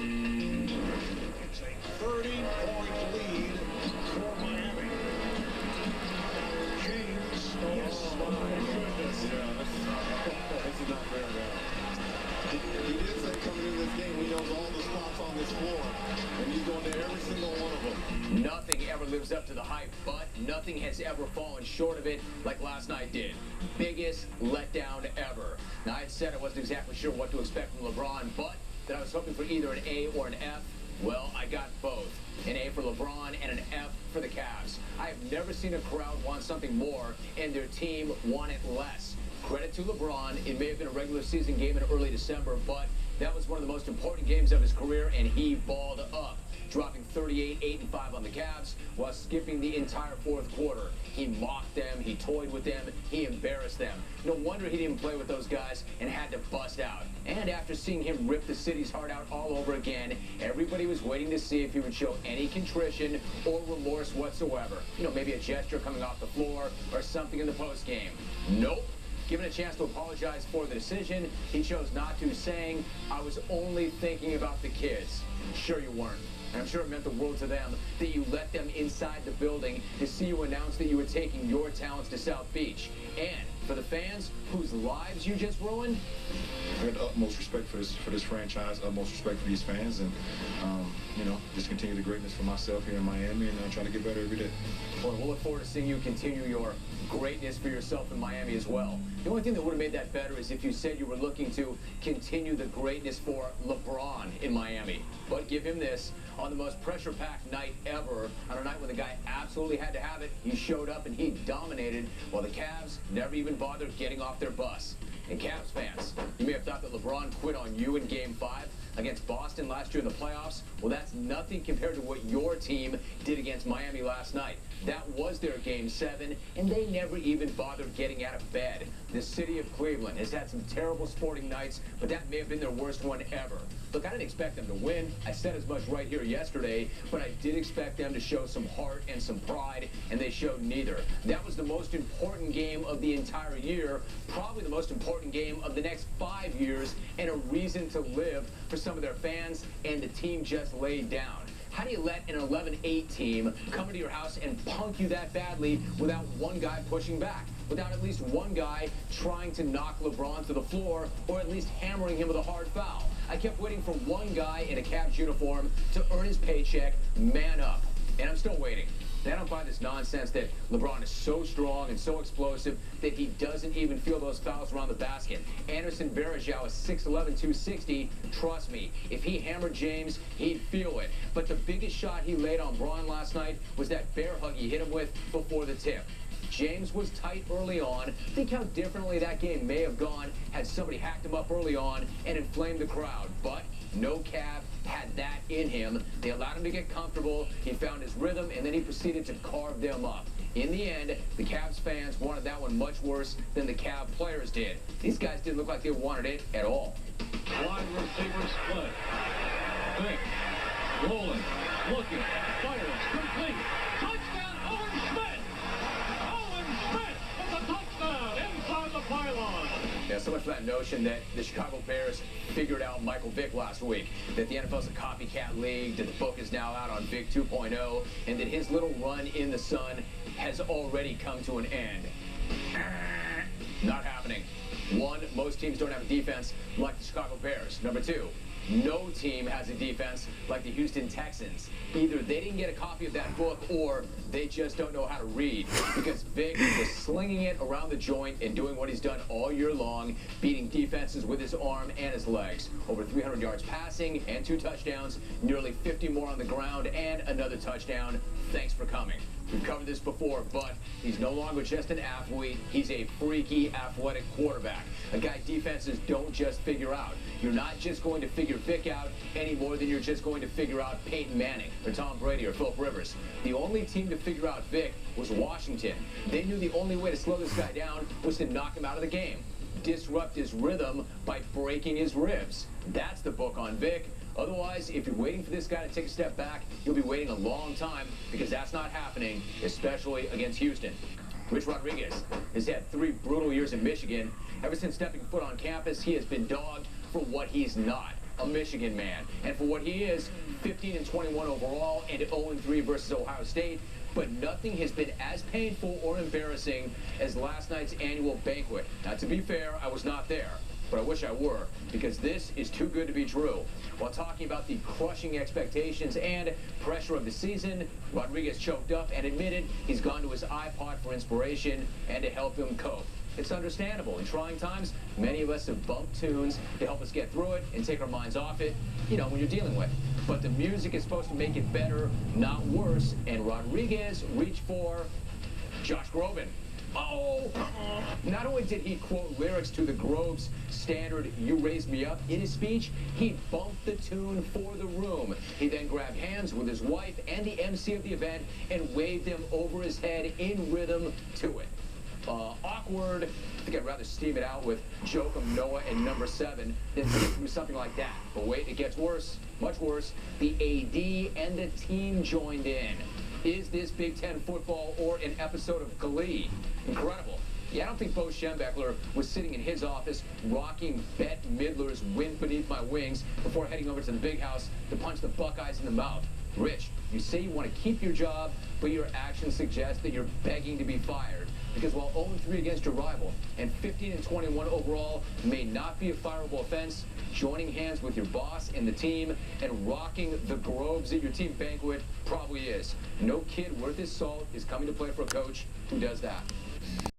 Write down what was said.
It's a 30-point lead for Miami. James, yes. Oh, my goodness. Yeah, this is not fair now. He did say coming in this game, he knows all the spots on this floor, and he's going to every single one of them. Nothing ever lives up to the hype, but nothing has ever fallen short of it like last night did. Biggest letdown ever. Now, I had said I wasn't exactly sure what to expect from LeBron, but that I was hoping for either an A or an F. Well, I got both. An A for LeBron and an F for the Cavs. I have never seen a crowd want something more and their team want it less. Credit to LeBron. It may have been a regular season game in early December, but that was one of the most important games of his career, and he balled up, dropping 38, 8, and 5 on the Cavs while skipping the entire fourth quarter. He mocked them, he toyed with them, he embarrassed them. No wonder he didn't play with those guys and had to bust out. And after seeing him rip the city's heart out all over again, everybody was waiting to see if he would show any contrition or remorse whatsoever. You know, maybe a gesture coming off the floor or something in the postgame. Nope. Given a chance to apologize for the decision, he chose not to, saying, "I was only thinking about the kids." Sure you weren't. And I'm sure it meant the world to them that you let them inside the building to see you announce that you were taking your talents to South Beach. And for the fans whose lives you just ruined, I have the utmost respect for this franchise, utmost respect for these fans, and you know, just continue the greatness for myself here in Miami, and try to get better every day. Well, we'll look forward to seeing you continue your greatness for yourself in Miami as well. The only thing that would have made that better is if you said you were looking to continue the greatness for LeBron in Miami. But give him this. On the most pressure-packed night ever, on a night when the guy absolutely had to have it, he showed up and he dominated, while the Cavs never even bothered getting off their bus. And Cavs fans, you may have thought that LeBron quit on you in Game 5 against Boston last year in the playoffs. Well, that's nothing compared to what your team did against Miami last night. That was their Game 7, and they never even bothered getting out of bed. The city of Cleveland has had some terrible sporting nights, but that may have been their worst one ever. Look, I didn't expect them to win. I said as much right here yesterday, but I did expect them to show some heart and some pride, and they showed neither. That was the most important game of the entire year, probably the most important game of the next 5 years, and a reason to live for some of their fans, and the team just laid down. How do you let an 11-8 team come into your house and punk you that badly without one guy pushing back? Without at least one guy trying to knock LeBron to the floor or at least hammering him with a hard foul? I kept waiting for one guy in a Cavs uniform to earn his paycheck, man up. And I'm still waiting. I don't buy this nonsense that LeBron is so strong and so explosive that he doesn't even feel those fouls around the basket. Anderson Varejao is 6'11", 260. Trust me, if he hammered James, he'd feel it. But the biggest shot he laid on Braun last night was that bear hug he hit him with before the tip. James was tight early on. Think how differently that game may have gone had somebody hacked him up early on and inflamed the crowd. But no Cav had that in him. They allowed him to get comfortable. He found his rhythm, and then he proceeded to carve them up. In the end, the Cavs fans wanted that one much worse than the Cav players did. These guys didn't look like they wanted it at all. Wide receiver split. Vick, rolling, looking, fires, complete. Touchdown, Owen Schmidt! Owen Schmidt with a touchdown inside the pylon. Yeah, so much for that notion that the Chicago Bears figured out Michael Vick last week, that the NFL's a copycat league, that the book is now out on Vick 2.0, and that his little run in the sun has already come to an end. Not happening. One, most teams don't have a defense like the Chicago Bears. Number two, no team has a defense like the Houston Texans. Either they didn't get a copy of that book or they just don't know how to read, because Vick was slinging it around the joint and doing what he's done all year long, beating defenses with his arm and his legs. Over 300 yards passing and 2 touchdowns, nearly 50 more on the ground and another touchdown. Thanks for coming. We've covered this before, but he's no longer just an athlete. He's a freaky, athletic quarterback. A guy defenses don't just figure out. You're not just going to figure Vick out any more than you're just going to figure out Peyton Manning or Tom Brady or Philip Rivers. The only team to figure out Vick was Washington. They knew the only way to slow this guy down was to knock him out of the game. Disrupt his rhythm by breaking his ribs. That's the book on Vick. Otherwise, if you're waiting for this guy to take a step back, you'll be waiting a long time, because that's not happening, especially against Houston. Rich Rodriguez has had 3 brutal years in Michigan. Ever since stepping foot on campus, he has been dogged for what he's not. a Michigan man. And for what he is, 15-21 overall and 0-3 versus Ohio State. But nothing has been as painful or embarrassing as last night's annual banquet. Now, to be fair, I was not there, but I wish I were, because this is too good to be true. While talking about the crushing expectations and pressure of the season, Rodriguez choked up and admitted he's gone to his iPod for inspiration and to help him cope. It's understandable. In trying times, many of us have bumped tunes to help us get through it and take our minds off it, you know, when you're dealing with. But the music is supposed to make it better, not worse, and Rodriguez reached for Josh Groban. Oh! Not only did he quote lyrics to the Grove's standard "You Raised Me Up" in his speech, he bumped the tune for the room. He then grabbed hands with his wife and the MC of the event and waved them over his head in rhythm to it. Awkward. I think I'd rather steam it out with Joachim Noah and number 7 than get through something like that. But wait, it gets worse, much worse. The AD and the team joined in. Is this Big Ten football or an episode of Glee? Incredible. Yeah, I don't think Bo Schembechler was sitting in his office rocking Bette Midler's "Wind Beneath My Wings" before heading over to the big house to punch the Buckeyes in the mouth. Rich, you say you want to keep your job, but your actions suggest that you're begging to be fired. Because while 0-3 against your rival and 15-21 overall may not be a fireable offense, joining hands with your boss and the team and rocking the Groves at your team banquet probably is. No kid worth his salt is coming to play for a coach who does that.